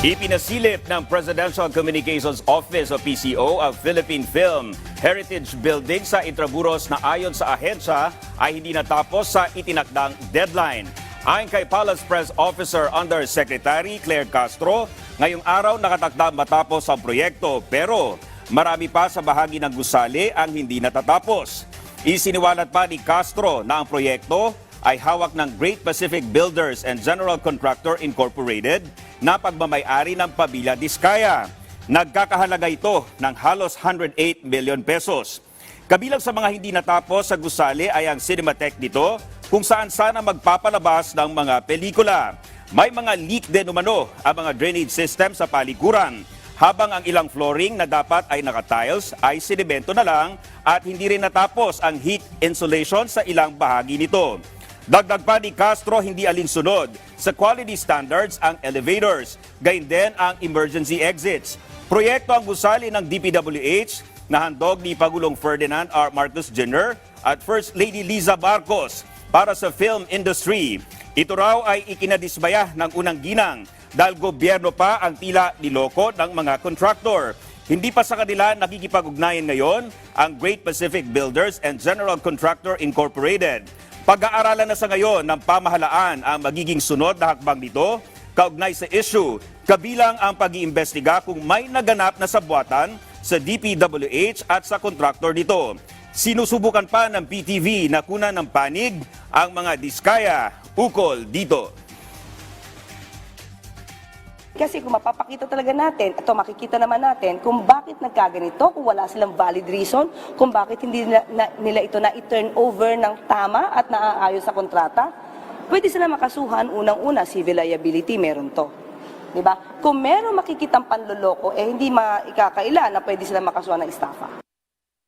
Ipinasilip ng Presidential Communications Office o PCO ang Philippine Film Heritage Building sa Intramuros na ayon sa ahensya ay hindi natapos sa itinakdang deadline. Ayon kay Palace Press Officer Undersecretary Claire Castro, ngayong araw nakatakda matapos ang proyekto pero marami pa sa bahagi ng gusali ang hindi natatapos. Isiniwalat pa ni Castro na ang proyekto ay hawak ng Great Pacific Builders and General Contractor Incorporated na pagmamay-ari ng Pamilya Diskaya. Nagkakahalaga ito ng halos 108 million pesos. Kabilang sa mga hindi natapos sa gusali ay ang Cinematheque nito kung saan sana magpapalabas ng mga pelikula. May mga leak din umano ang mga drainage system sa palikuran, habang ang ilang flooring na dapat ay naka-tiles ay sedimento na lang at hindi rin natapos ang heat insulation sa ilang bahagi nito. Dagdag pa ni Castro, hindi alinsunod sa quality standards ang elevators, gayon din ang emergency exits. Proyekto ang gusali ng DPWH na handog ni Pangulong Ferdinand R. Marcos Jr. at First Lady Liza Marcos para sa film industry. Ito raw ay ikinadismaya ng unang ginang dahil gobyerno pa ang tila niloko ng mga contractor. Hindi pa sa kanila nakikipag-ugnayan ngayon ang Great Pacific Builders and General Contractor Incorporated. Pag-aaralan na sa ngayon ng pamahalaan ang magiging sunod na hakbang nito kaugnay sa issue, kabilang ang pag-iimbestiga kung may naganap na sabwatan sa DPWH at sa kontraktor nito. Sinusubukan pa ng PTV na kunan ng panig ang mga diskaya ukol dito. Kasi kung mapapakita talaga natin, ito makikita naman natin kung bakit nagkaganito, kung wala silang valid reason, kung bakit hindi nila ito na-turn over ng tama at naaayos sa kontrata, pwede sila makasuhan. Unang-una, civil liability, meron to. Diba? Kung meron makikitang panloloko, hindi maikakaila na pwede sila makasuhan ng estafa.